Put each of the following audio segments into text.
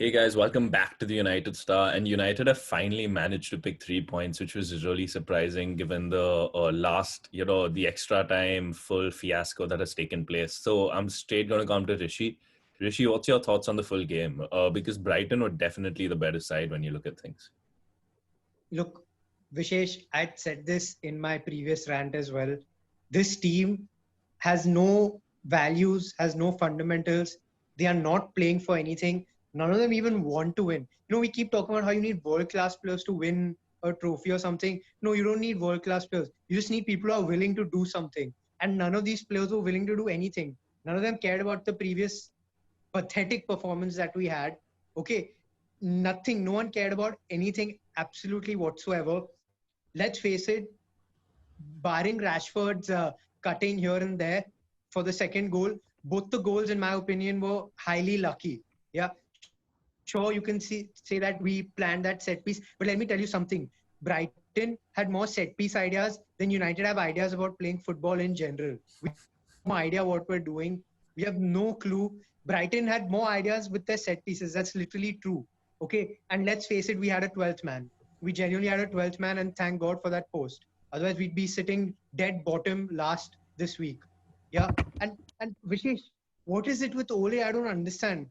Hey guys, welcome back to the United Star. And United have finally managed to pick 3 points, which was really surprising given the the extra time full fiasco that has taken place. So I'm straight going to come to Rishi. Rishi, what's your thoughts on the full game? Because Brighton were definitely the better side when you look at things. Look, Vishesh, I'd said this in my previous rant as well. This team has no values, has no fundamentals. They are not playing for anything. None of them even want to win. We keep talking about how you need world-class players to win a trophy or something. No, you don't need world-class players. You just need people who are willing to do something. And none of these players were willing to do anything. None of them cared about the previous pathetic performance that we had. Okay, nothing. No one cared about anything absolutely whatsoever. Let's face it, barring Rashford's cutting here and there for the second goal, both the goals, in my opinion, were highly lucky. Yeah, sure, you can say that we planned that set piece, but let me tell you something. Brighton had more set piece ideas than United have ideas about playing football in general. We have no idea what we're doing. We have no clue. Brighton had more ideas with their set pieces. That's literally true. Okay, and let's face it, we had a 12th man. We genuinely had a 12th man, and thank God for that post. Otherwise, we'd be sitting dead bottom last this week. Yeah, and Vishesh, what is it with Ole? I don't understand.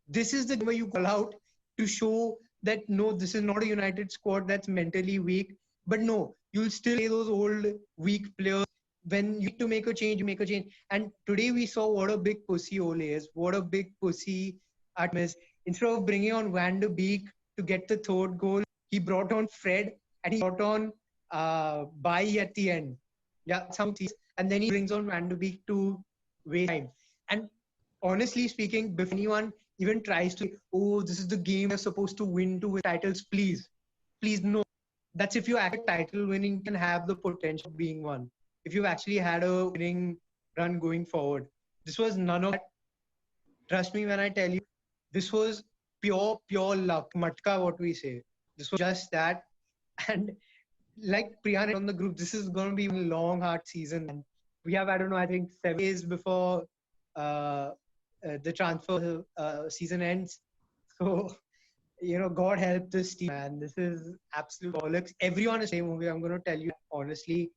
This is the way you call out to show that no, this is not a United squad that's mentally weak. But no, you'll still play those old weak players. When you need to make a change, you make a change. And today we saw what a big pussy Ole is, what a big pussy Atom is. Instead of bringing on Van de Beek to get the third goal, he brought on Fred and he brought on Bai at the end. Yeah, and then he brings on Van de Beek to waste time. And honestly speaking, before anyone even tries to, oh, this is the game we're supposed to win to win titles, please no. That's if you act title winning can have the potential of being one. If you've actually had a winning run going forward. This was none of that. Trust me when I tell you, this was pure luck. Matka, what we say. This was just that. And like Priyan on the group, this is going to be a long, hard season. And we have, I don't know, I think 7 days before the transfer season ends. So, God help this team, man. This is absolute bollocks. Everyone is saying movie. I'm going to tell you honestly,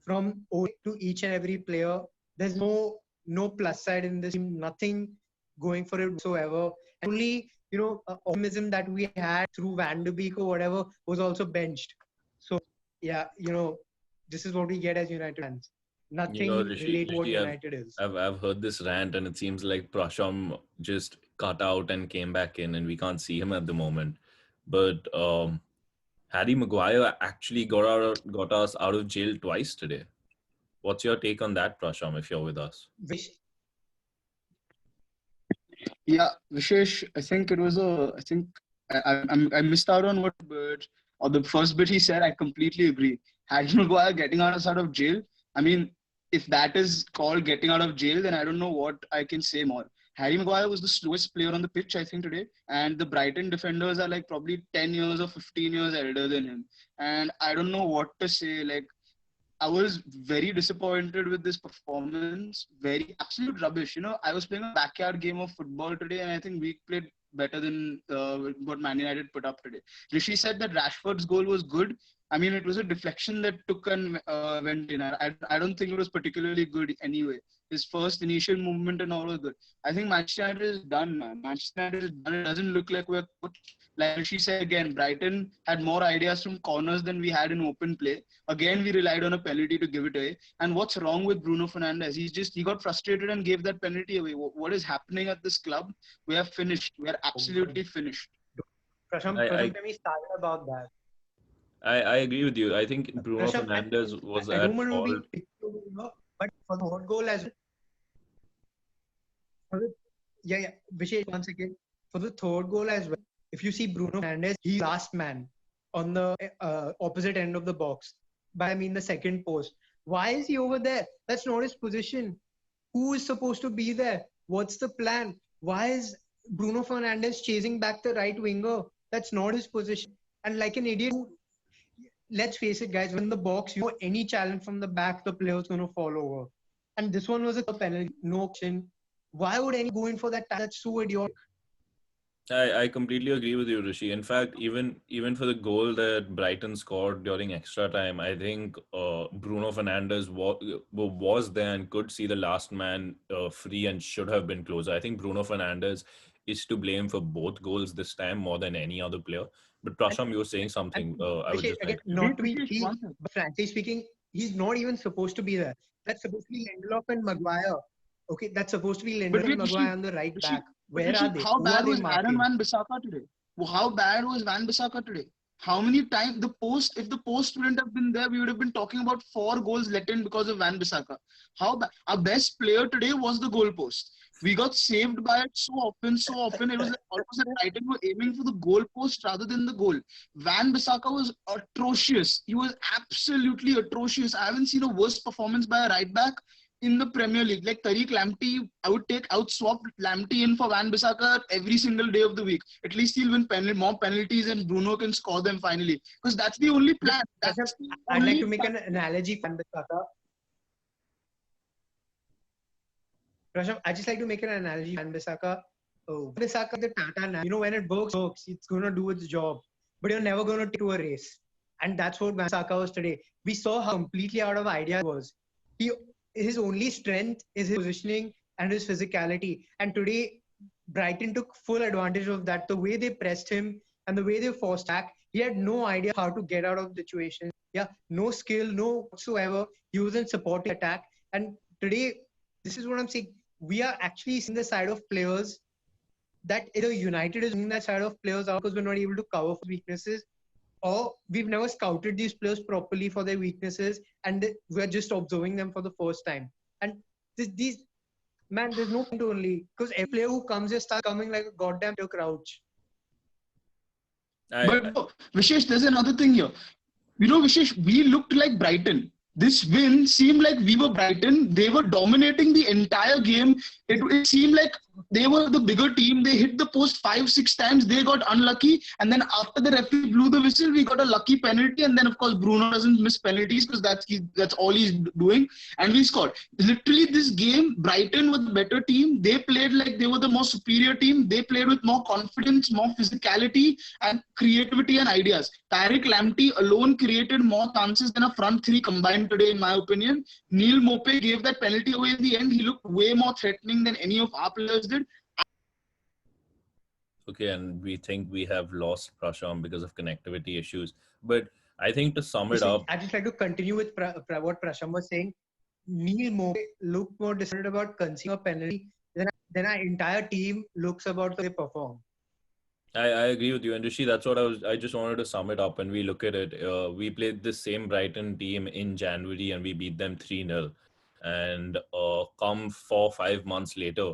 from O to each and every player, there's no plus side in this team. Nothing going for it whatsoever. And only optimism that we had through Van de Beek or whatever was also benched. So yeah, this is what we get as United fans. Nothing related to what United is. I've heard this rant, and it seems like Prasham just cut out and came back in, and we can't see him at the moment. But Harry Maguire actually got us out of jail twice today. What's your take on that, Prasham, if you're with us? Yeah, Vishesh, I think it was I missed out on or the first bit he said. I completely agree. Harry Maguire getting us out of jail. I mean, if that is called getting out of jail, then I don't know what I can say more. Harry Maguire was the slowest player on the pitch, I think, today. And the Brighton defenders are like probably 10 years or 15 years elder than him. And I don't know what to say. Like, I was very disappointed with this performance. Very absolute rubbish. I was playing a backyard game of football today, and I think we played better than what Man United put up today. Rishi said that Rashford's goal was good. I mean, it was a deflection that took and went in. I don't think it was particularly good anyway. His first initial movement and all was good. I think Manchester United is done, man. Manchester United is done. It doesn't look like we're coached. Like she said again, Brighton had more ideas from corners than we had in open play. Again, we relied on a penalty to give it away. And what's wrong with Bruno Fernandes? He got frustrated and gave that penalty away. What is happening at this club? We are finished. We are absolutely finished. Prasham, let me start about that. I agree with you. I think Bruno Fernandes was at fault. But for the third goal as well. Yeah. Vishesh, once again, for the third goal as well, if you see Bruno Fernandes, he's last man on the opposite end of the box. But I mean the second post. Why is he over there? That's not his position. Who is supposed to be there? What's the plan? Why is Bruno Fernandes chasing back the right winger? That's not his position. And like an idiot, let's face it, guys, when the box, any challenge from the back, the player's going to fall over. And this one was a penalty, no option. Why would any go in for that? That's so idiotic. I completely agree with you, Rishi. In fact, even for the goal that Brighton scored during extra time, I think Bruno Fernandes was there and could see the last man free and should have been closer. I think Bruno Fernandes is to blame for both goals this time more than any other player. But And, Prasham, you were saying and something. I would Vishesh, just again, like to. Wait, not to be Vishesh, petty, one thing. but frankly speaking, he's not even supposed to be there. That's supposed to be Lindelof and Maguire. Okay, that's supposed to be But Lindelof and wait, Maguire on the right Rishi, back. but Where are Rishi, they? how Who are bad they was Aaron marking? Wan-Bissaka today? Well, how bad was Wan-Bissaka today? How many times if the post wouldn't have been there, we would have been talking about 4 goals let in because of Wan-Bissaka. How bad? Our best player today was the goal post. We got saved by it so often, so often. It was like almost like Brighton were aiming for the goal post rather than the goal. Wan-Bissaka was atrocious. He was absolutely atrocious. I haven't seen a worse performance by a right back in the Premier League. Like Tariq Lamptey, I would swap Lamptey in for Wan-Bissaka every single day of the week. At least he'll win more penalties and Bruno can score them finally. Because that's the only Look, plan. Prashant, That's the I'd like only to make plan. an analogy for Wan-Bissaka. Prashant, I just like to make an analogy for Wan-Bissaka. Oh, Wan-Bissaka, the Tata, when it works, it's going to do its job. But you're never going to take to a race. And that's what Wan-Bissaka was today. We saw how completely out of idea he was. He, his only strength is his positioning and his physicality. And today, Brighton took full advantage of that. The way they pressed him and the way they forced back, he had no idea how to get out of the situation. Yeah, no skill, no whatsoever. He wasn't supporting attack. And today, this is what I'm saying. We are actually seeing the side of players that either United is bringing that side of players out because we're not able to cover for weaknesses, or we've never scouted these players properly for their weaknesses and we're just observing them for the first time. And these man, there's no point only because every player who comes here starts coming like a goddamn crouch. I, But Vishesh, there's another thing here. Vishesh, we looked like Brighton. This win seemed like we were Brighton. They were dominating the entire game. It seemed like they were the bigger team. They hit the post 5, 6 times. They got unlucky. And then after the referee blew the whistle, we got a lucky penalty. And then, of course, Bruno doesn't miss penalties because that's all he's doing. And we scored. Literally, this game, Brighton were the better team. They played like they were the more superior team. They played with more confidence, more physicality, and creativity and ideas. Tariq Lamptey alone created more chances than a front three combined today, in my opinion. Neil Mope gave that penalty away in the end. He looked way more threatening than any of our players did. okay, and we think we have lost Prasham because of connectivity issues. But I think to sum it up, I just like to continue with what Prasham was saying. Neil Mope looked more disappointed about conceding a penalty than our entire team looks about the way they perform. I agree with you, and Rishi, that's what I just wanted to sum it up. When we look at it, we played the same Brighton team in January and we beat them 3-0. And come 4 5 months later,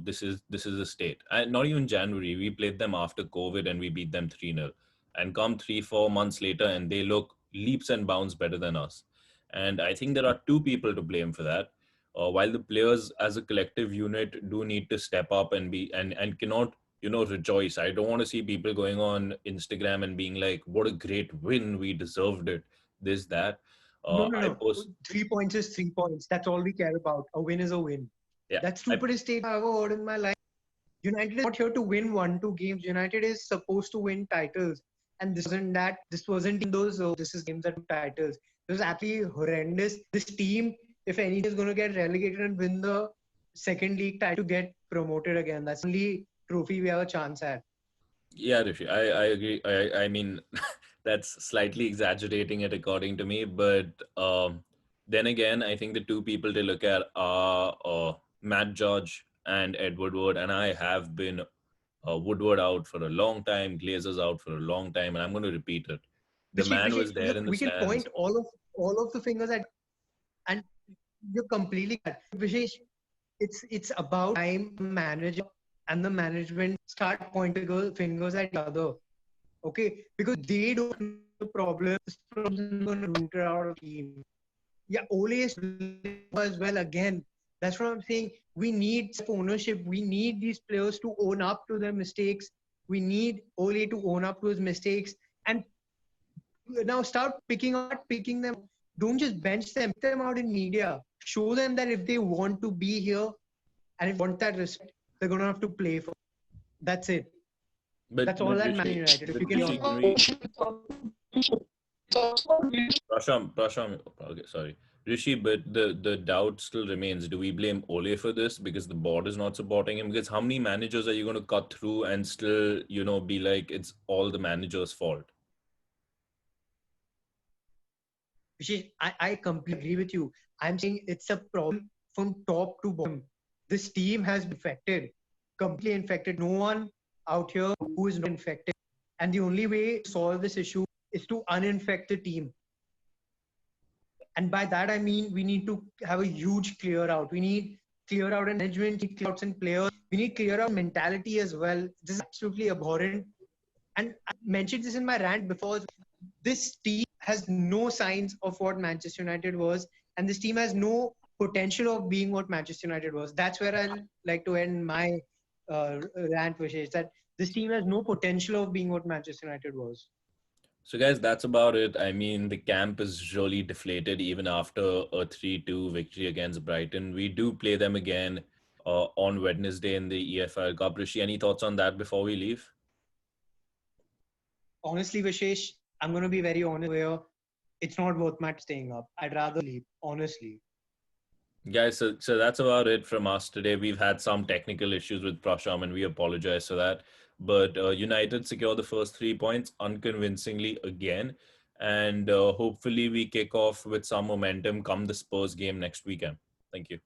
this is the state. And not even January, we played them after COVID and we beat them 3-0. And come 3 4 months later, and they look leaps and bounds better than us. And I think there are two people to blame for that. While the players as a collective unit do need to step up and be and cannot rejoice. I don't want to see people going on Instagram and being like, what a great win, we deserved it, this that. I No. post 3 points is 3 points. That's all we care about. A win is a win. Yeah, That's I stupidest statement I've ever heard in my life. United is not here to win 1-2 games. United is supposed to win titles. And this wasn't in those, this is games that win titles. It was absolutely horrendous. This team, if anything, is going to get relegated and win the second league title to get promoted again. That's the only trophy we have a chance at. Yeah, Rishi, I agree. I mean, that's slightly exaggerating it according to me, but then again, I think the two people to look at are Matt George and Ed Woodward, and I have been Woodward out for a long time, Glazers out for a long time, and I'm going to repeat it. The man Vishesh, was there look, in the we can stands. point all of the fingers at, and you're completely correct. Vishesh, it's about time the manager and the management start pointing fingers at each other. Okay, because they don't know the problem. This problem is going to root it out of the team. Yeah, Ole is as well again. That's what I'm saying. We need ownership. We need these players to own up to their mistakes. We need Ole to own up to his mistakes and now start picking them. Don't just bench them. Pick them out in media. Show them that if they want to be here and if they want that respect, they're gonna have to play for. That's it. But That's all that Man United. If you can Rishi, Prasham, okay, sorry. Rishi, but the doubt still remains. Do we blame Ole for this because the board is not supporting him? Because how many managers are you going to cut through and still, be like it's all the manager's fault? I completely agree with you. I'm saying it's a problem from top to bottom. This team has been infected, completely infected. No one out here who is not infected. And the only way to solve this issue is to uninfect the team. And by that, I mean we need to have a huge clear out. We need clear out in management, clear outs in players. We need clear out mentality as well. This is absolutely abhorrent. And I mentioned this in my rant before. This team has no signs of what Manchester United was, and this team has no potential of being what Manchester United was. That's where I like to end my rant, Vishesh, that this team has no potential of being what Manchester United was. So, guys, that's about it. I mean, the camp is really deflated even after a 3-2 victory against Brighton. We do play them again on Wednesday in the EFL Cup. Rishi, any thoughts on that before we leave? Honestly, Vishesh, I'm going to be very honest here. It's not worth my staying up. I'd rather leave, honestly. Guys, so that's about it from us today. We've had some technical issues with Prasham and we apologize for that. But United secure the first 3 points unconvincingly again. And hopefully we kick off with some momentum come the Spurs game next weekend. Thank you.